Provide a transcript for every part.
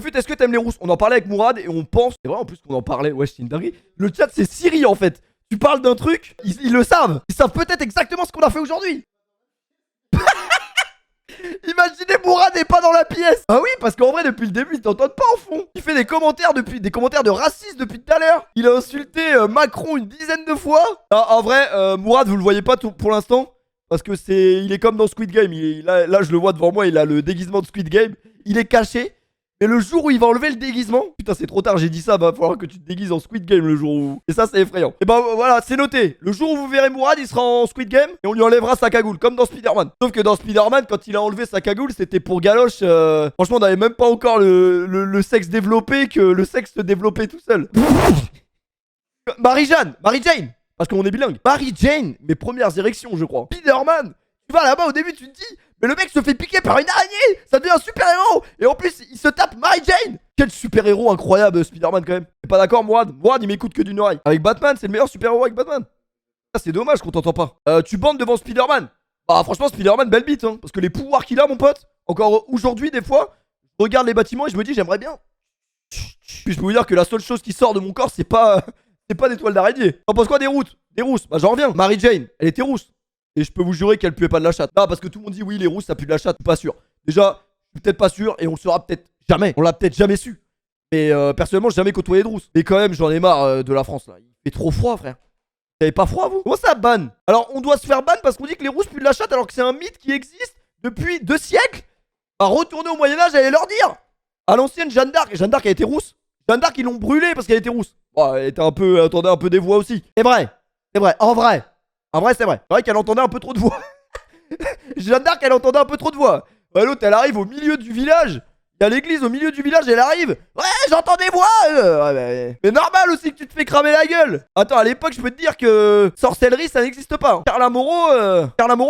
Fut, est-ce que t'aimes les rousses? On en parlait avec Mourad et on pense. C'est vrai en plus qu'on en parlait. Ouais, c'est une dinguerie. Le chat, c'est Siri en fait. Tu parles d'un truc, ils le savent. Ils savent peut-être exactement ce qu'on a fait aujourd'hui. Imaginez Mourad n'est pas dans la pièce. Ah oui, parce qu'en vrai, depuis le début, ils t'entendent pas en fond. Il fait des commentaires de racistes depuis tout à l'heure. Il a insulté Macron une dizaine de fois. Ah, en vrai, Mourad, vous le voyez pas pour l'instant. Parce que il est comme dans Squid Game. Là, je le vois devant moi, il a le déguisement de Squid Game. Il est caché. Et le jour où il va enlever le déguisement, putain c'est trop tard, j'ai dit ça, va falloir que tu te déguises en Squid Game le jour où... Et ça c'est effrayant. Et bah voilà, c'est noté. Le jour où vous verrez Mourad, il sera en Squid Game et on lui enlèvera sa cagoule, comme dans Spider-Man. Sauf que dans Spider-Man, quand il a enlevé sa cagoule, c'était pour galoche. Franchement, on n'avait même pas encore le sexe développé, que le sexe se développait tout seul. Mary Jane, parce qu'on est bilingue. Mary Jane, mes premières érections je crois. Spider-Man, tu vas là-bas au début tu te dis... Mais le mec se fait piquer par une araignée. Ça devient un super-héros. Et en plus, il se tape Mary Jane. Quel super-héros incroyable, Spider-Man, quand même. T'es pas d'accord, Mourad? Mourad, il m'écoute que d'une oreille. Avec Batman, c'est le meilleur super-héros avec Batman. Ça, c'est dommage qu'on t'entend pas. Tu bandes devant Spider-Man. Bah, franchement, Spider-Man, belle bite, hein. Parce que les pouvoirs qu'il a, mon pote, encore aujourd'hui, des fois, je regarde les bâtiments et je me dis, j'aimerais bien. Puis je peux vous dire que la seule chose qui sort de mon corps, c'est pas des toiles d'araignée. T'en penses quoi des routes? Des rousses? Bah, j'en reviens. Mary Jane, elle était rousse. Et je peux vous jurer qu'elle puait pas de la chatte. Non, parce que tout le monde dit oui, les rousses ça pue de la chatte. Je suis pas sûr. Déjà, je suis peut-être pas sûr et on le saura peut-être jamais. On l'a peut-être jamais su. Mais personnellement, j'ai jamais côtoyé de rousse. Mais quand même, j'en ai marre de la France là. Il fait trop froid, frère. Vous avez pas froid, vous? Comment ça, ban? Alors, on doit se faire ban parce qu'on dit que les rousses puent de la chatte alors que c'est un mythe qui existe depuis 2 siècles. Bah, retourner au Moyen-Âge, allez leur dire. À l'ancienne Jeanne d'Arc. Et Jeanne d'Arc, elle était rousse. Jeanne d'Arc, ils l'ont brûlée parce qu'elle était rousse. Bon, elle était un peu. Elle entendait un peu des voix aussi. C'est vrai. C'est vrai. En vrai, c'est vrai. C'est vrai qu'elle entendait un peu trop de voix. Jeanne d'Arc, elle entendait un peu trop de voix. Ouais, l'autre, elle arrive au milieu du village. Il y a l'église au milieu du village, elle arrive. Ouais, j'entends des voix. Mais normal aussi que tu te fais cramer la gueule. Attends, à l'époque, je peux te dire que sorcellerie, ça n'existe pas. Carla Moreau,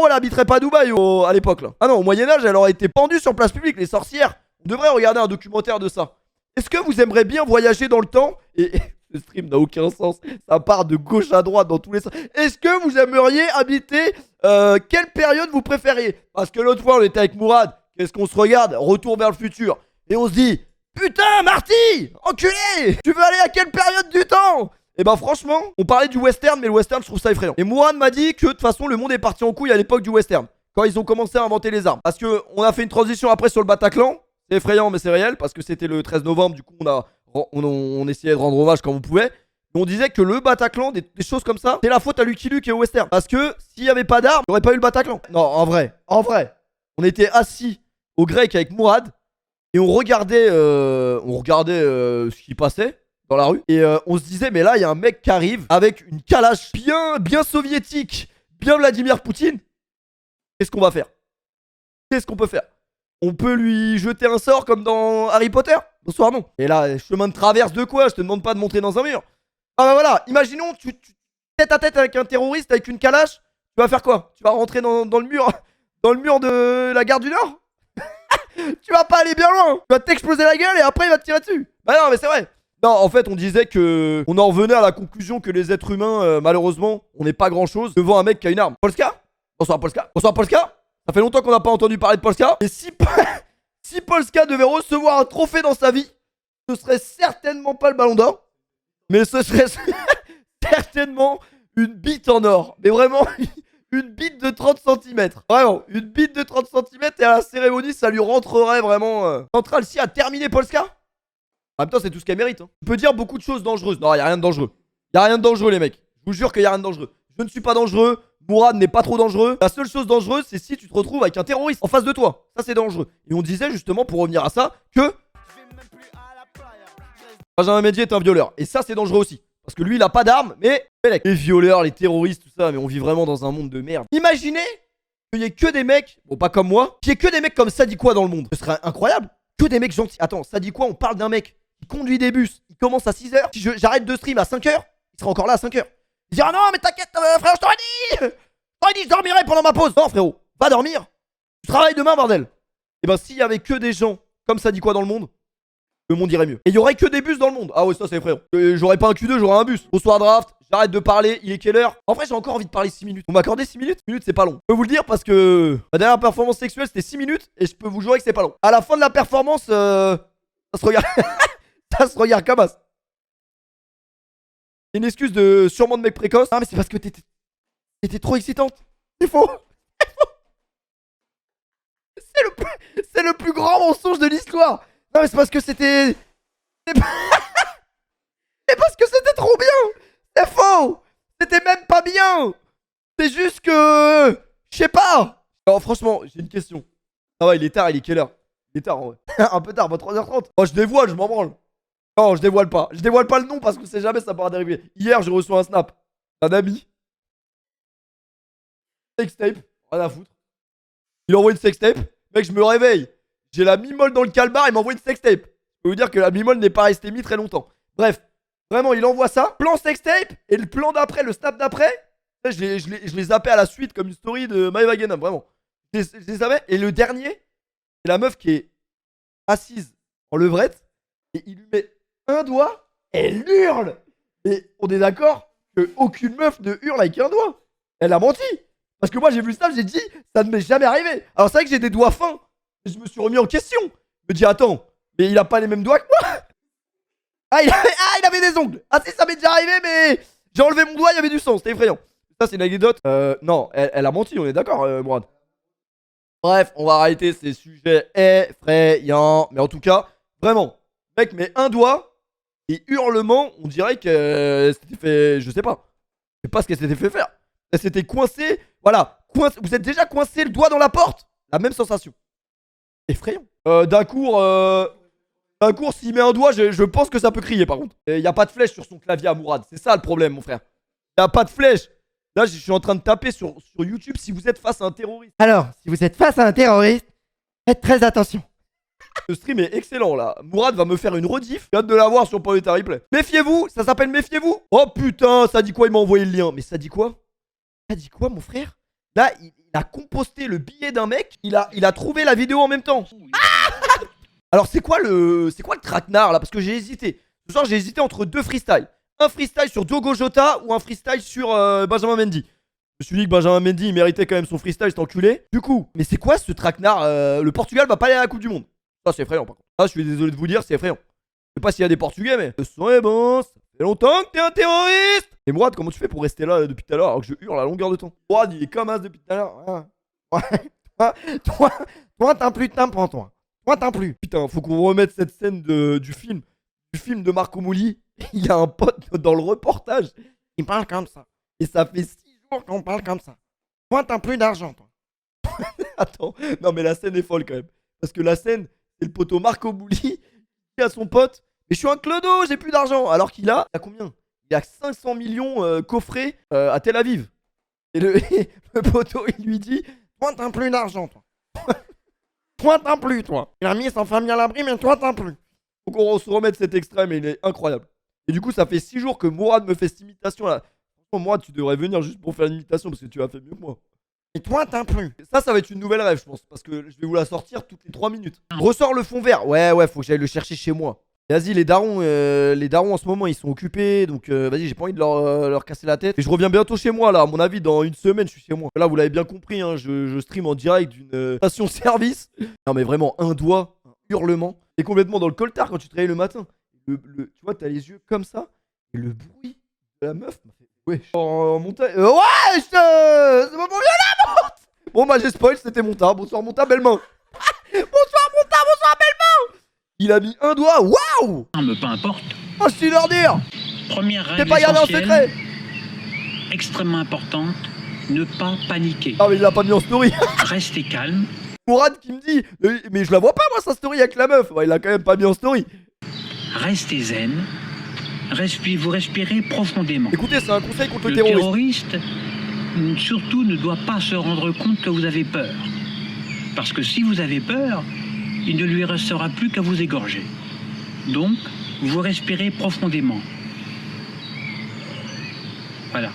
elle habiterait pas à Dubaï à l'époque là. Ah non, au Moyen-Âge, elle aurait été pendue sur place publique. Les sorcières, on devrait regarder un documentaire de ça. Est-ce que vous aimeriez bien voyager dans le temps? Et ce stream n'a aucun sens. Ça part de gauche à droite dans tous les sens. Est-ce que vous aimeriez habiter quelle période vous préfériez? Parce que l'autre fois, on était avec Mourad. Qu'est-ce qu'on se regarde? Retour vers le futur. Et on se dit, putain, Marty, enculé, tu veux aller à quelle période du temps? Et bah franchement, on parlait du western, mais le western, je trouve ça effrayant. Et Mourad m'a dit que de toute façon, le monde est parti en couille à l'époque du western. Quand ils ont commencé à inventer les armes. Parce que on a fait une transition après sur le Bataclan. C'est effrayant, mais c'est réel. Parce que c'était le 13 novembre, du coup, on essayait de rendre hommage quand on pouvait. On disait que le Bataclan, des choses comme ça, c'est la faute à Lucky Luke et au western. Parce que s'il n'y avait pas d'armes, il n'y aurait pas eu le Bataclan. Non, en vrai. On était assis au grec avec Mourad et on regardait ce qui passait dans la rue. Et on se disait, mais là, il y a un mec qui arrive avec une calache bien soviétique, bien Vladimir Poutine. Qu'est-ce qu'on va faire? Qu'est-ce qu'on peut faire? On peut lui jeter un sort comme dans Harry Potter? Bonsoir, non. Et là, chemin de traverse de quoi? Je te demande pas de monter dans un mur. Ah bah voilà, imaginons, tu tête à tête avec un terroriste avec une calache, tu vas faire quoi? Tu vas rentrer dans le mur de la gare du Nord? Tu vas pas aller bien loin. Tu vas t'exploser la gueule et après il va te tirer dessus. Bah non, mais c'est vrai. Non, en fait, on disait que on en revenait à la conclusion que les êtres humains, malheureusement, on n'est pas grand chose devant un mec qui a une arme. Polska? Bonsoir Polska. Bonsoir Polska. Ça fait longtemps qu'on n'a pas entendu parler de Polska. Et si Polska devait recevoir un trophée dans sa vie, ce serait certainement pas le ballon d'or. Mais ce serait certainement une bite en or. Mais vraiment, une bite de 30 cm. Vraiment, une bite de 30 cm et à la cérémonie, ça lui rentrerait vraiment. Central si a terminé Polska. En même temps, c'est tout ce qu'elle mérite. Hein. On peut dire beaucoup de choses dangereuses. Non, il n'y a rien de dangereux. Il n'y a rien de dangereux, les mecs. Je vous jure qu'il n'y a rien de dangereux. Je ne suis pas dangereux. Mourad n'est pas trop dangereux. La seule chose dangereuse, c'est si tu te retrouves avec un terroriste en face de toi. Ça, c'est dangereux. Et on disait justement, pour revenir à ça, que Benjamin Mendy est un violeur. Et ça, c'est dangereux aussi. Parce que lui, il a pas d'armes, mais les violeurs, les terroristes, tout ça, mais on vit vraiment dans un monde de merde. Imaginez qu'il y ait que des mecs, bon, pas comme moi, qu'il y ait que des mecs comme Sadikwa dans le monde. Ce serait incroyable. Que des mecs gentils. Attends, Sadikwa, on parle d'un mec qui conduit des bus. Il commence à 6h. Si j'arrête de stream à 5h, il sera encore là à 5h. Il dit, ah non, mais t'inquiète, frère, je t'aurais dit, je dormirai pendant ma pause. Non, frérot, va dormir. Tu travailles demain, bordel. Et ben, s'il y avait que des gens comme Sadikwa dans le monde, le monde irait mieux. Et il y aurait que des bus dans le monde. Ah ouais, ça c'est frérot. J'aurais pas un Q2, j'aurais un bus. Bonsoir draft, j'arrête de parler, il est quelle heure? En vrai, j'ai encore envie de parler 6 minutes. Vous m'accordez 6 minutes? 6 minutes, c'est pas long. Je peux vous le dire parce que ma dernière performance sexuelle, c'était 6 minutes et je peux vous jurer que c'est pas long. À la fin de la performance, ça Ça se regarde. Ça se regarde comme ça. C'est une excuse de sûrement de mec précoce. Ah mais c'est parce que t'étais trop excitante. C'est faux. C'est le plus grand mensonge de l'histoire. Non mais c'est parce que c'était... C'est parce que c'était trop bien. C'est faux. C'était même pas bien. C'est juste que... Je sais pas. Alors franchement, j'ai une question. Ah ouais, il est tard, il est quelle heure? Il est tard en vrai. Un peu tard, pas 3h30. Oh, je dévoile, je m'en branle. Non, je dévoile pas. Je dévoile pas le nom parce que c'est jamais ça pourra dériver. Hier, j'ai reçu un snap d'un ami. Sextape, rien à foutre. Il envoie une sextape. Mec, je me réveille. J'ai la mimole dans le calbar, il m'envoie une sextape. Je peux vous dire que la mimole n'est pas restée mise très longtemps. Bref, vraiment, il envoie ça. Plan sextape. Et le plan d'après, le snap d'après, je les zappais à la suite comme une story de My Wagenham, vraiment. Je les savais. Et le dernier, c'est la meuf qui est assise en levrette. Et il lui met un doigt. Elle hurle. Et on est d'accord que aucune meuf ne hurle avec un doigt. Elle a menti. Parce que moi j'ai vu ça, j'ai dit, ça ne m'est jamais arrivé. Alors c'est vrai que j'ai des doigts fins. Et je me suis remis en question. Je me dis, attends, mais il a pas les mêmes doigts que moi. Il avait des ongles. Ah si, ça m'est déjà arrivé, mais j'ai enlevé mon doigt, il y avait du sang, c'était effrayant. Ça c'est une anecdote. Non, elle a menti, on est d'accord, Mourad. Bref, on va arrêter ces sujets effrayants. Mais en tout cas, vraiment, mec, mais un doigt et hurlement, on dirait que c'était fait, je sais pas. Je sais pas ce qu'elle s'était fait faire. Elle s'était coincée, voilà. Vous êtes déjà coincé le doigt dans la porte? La même sensation. Effrayant. D'un cours, s'il met un doigt, je pense que ça peut crier par contre. Il n'y a pas de flèche sur son clavier à Mourad. C'est ça le problème, mon frère. Il n'y a pas de flèche. Là, je suis en train de taper sur YouTube si vous êtes face à un terroriste. Alors, si vous êtes face à un terroriste, faites très attention. Le stream est excellent là. Mourad va me faire une rediff. J'ai hâte de la voir sur Paul Replay. Méfiez-vous, ça s'appelle Méfiez-vous. Oh putain, ça dit quoi? Il m'a envoyé le lien. Mais ça dit quoi? Ça dit quoi, mon frère? Là, il a composté le billet d'un mec. Il a trouvé la vidéo en même temps. Ah! Alors, c'est quoi le traquenard là? Parce que j'ai hésité. Ce soir, j'ai hésité entre deux freestyles. Un freestyle sur Diogo Jota ou un freestyle sur Benjamin Mendy. Je me suis dit que Benjamin Mendy, il méritait quand même son freestyle, cet enculé. Du coup, mais c'est quoi ce traquenard? Le Portugal va pas aller à la Coupe du Monde. Ça, c'est effrayant, par contre. Ah, je suis désolé de vous dire, c'est effrayant. Je sais pas s'il y a des Portugais, mais le son est bon. Ça fait longtemps que t'es un terroriste. Et Mourad, comment tu fais pour rester là depuis tout à l'heure alors que je hurle à longueur de temps? Mourad, il est comme as depuis tout à l'heure. Toi, t'as plus de temps pour toi. Toi, t'as plus. Putain, faut qu'on remette cette scène du film. Du film de Marco Mouli. Il y a un pote dans le reportage. Il parle comme ça. Et ça fait 6 jours qu'on parle comme ça. Toi, t'as plus d'argent, toi. Attends, non mais la scène est folle quand même. Parce que la scène, c'est le poteau Marco Mouli qui dit à son pote, mais je suis un clodo, j'ai plus d'argent. Alors qu'il a combien? Il a 500 millions coffrés à Tel Aviv. Et le poteau, il lui dit, toi, t'as plus d'argent, toi. Toi, t'as plus, toi. Il a mis sa famille à l'abri, mais toi, t'as plus. Faut qu'on se remette cet extrait, mais il est incroyable. Et du coup, ça fait 6 jours que Mourad me fait cette imitation là. Franchement, Mourad, tu devrais venir juste pour faire l'imitation parce que tu as fait mieux que moi. Et toi, t'as plus. Ça va être une nouvelle rêve, je pense. Parce que je vais vous la sortir toutes les 3 minutes. Ressors le fond vert. Ouais, faut que j'aille le chercher chez moi. Vas-y, les darons en ce moment, ils sont occupés. Donc, vas-y, j'ai pas envie de leur casser la tête. Et je reviens bientôt chez moi, là. À mon avis, dans une semaine, je suis chez moi. Là, vous l'avez bien compris, hein, je stream en direct d'une station-service. Non, mais vraiment, un doigt, un hurlement. T'es complètement dans le coltard quand tu te réveilles le matin. Tu vois, t'as les yeux comme ça. Et le bruit de la meuf m'a fait. Ouais, en montagne. Ouais, c'est pas pour la monte. Bon, bah, j'ai spoil, c'était Monta. Bonsoir, Monta, belle main. Bonsoir, Monta, bonsoir, belle main. Il a mis un doigt. Waouh. Mais peu importe. Oh, je suis leur dire. Première règle t'es pas gardé en secret. Extrêmement importante, ne pas paniquer. Ah, mais il l'a pas mis en story. Restez calme. Mourad qui me dit, mais je la vois pas, moi, sa story avec la meuf. Ouais, il l'a quand même pas mis en story. Restez zen. Vous respirez profondément. Écoutez, c'est un conseil contre le terroriste, surtout, ne doit pas se rendre compte que vous avez peur. Parce que si vous avez peur, il ne lui restera plus qu'à vous égorger. Donc, vous respirez profondément. Voilà.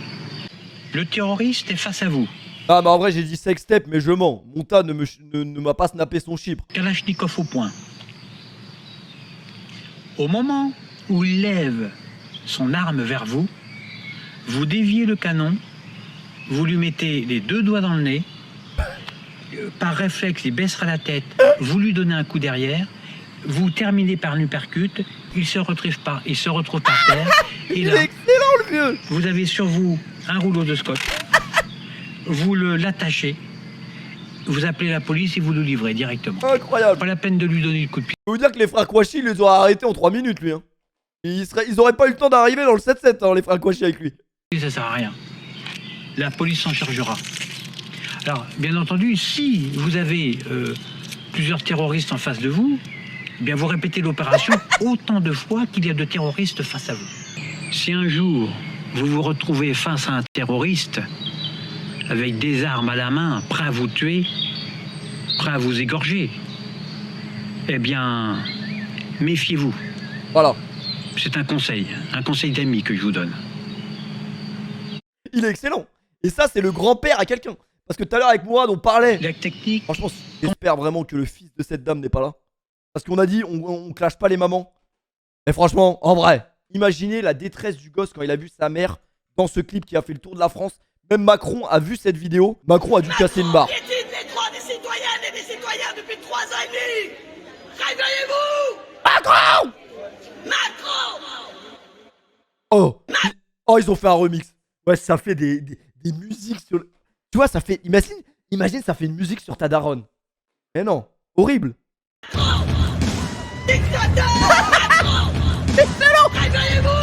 Le terroriste est face à vous. Ah, bah en vrai, j'ai dit sextape, mais je mens. Monta ne m'a pas snappé son chibre. Kalachnikov au point. Au moment où il lève son arme vers vous, vous déviez le canon, vous lui mettez les 2 doigts dans le nez, par réflexe, il baissera la tête, vous lui donnez un coup derrière, vous terminez par une percute, il se retrouve par terre, et Il est là, excellent le vieux. vous avez sur vous un rouleau de scotch, vous l'attachez, vous appelez la police et vous le livrez directement. Incroyable. Pas la peine de lui donner le coup de pied. Je peux vous dire que les frères Kouachi, ils les auraient arrêtés en 3 minutes lui. Hein. Ils auraient pas eu le temps d'arriver dans le 7-7 hein, les frères Kouachi avec lui. Ça sert à rien. La police s'en chargera. Alors, bien entendu, si vous avez plusieurs terroristes en face de vous, eh bien vous répétez l'opération autant de fois qu'il y a de terroristes face à vous. Si un jour vous vous retrouvez face à un terroriste avec des armes à la main, prêt à vous tuer, prêt à vous égorger, eh bien, méfiez-vous. Voilà. C'est un conseil d'ami que je vous donne. Il est excellent. Et ça, c'est le grand-père à quelqu'un. Parce que tout à l'heure, avec Mourad, on parlait. La technique, Franchement, j'espère vraiment que le fils de cette dame n'est pas là. Parce qu'on a dit, on clash pas les mamans. Mais franchement, en vrai, imaginez la détresse du gosse quand il a vu sa mère dans ce clip qui a fait le tour de la France. Même Macron a vu cette vidéo. Macron a dû casser une barre. Piétine les droits des citoyennes et des citoyens depuis 3 ans et demi. Réveillez-vous. Macron! Macron. Oh, ils ont fait un remix. Ouais, ça fait des musiques sur le... Tu vois, ça fait... Imagine, ça fait une musique sur ta daronne. Mais non, horrible. Dictateur. Macron. Excellent. Réveillez-vous.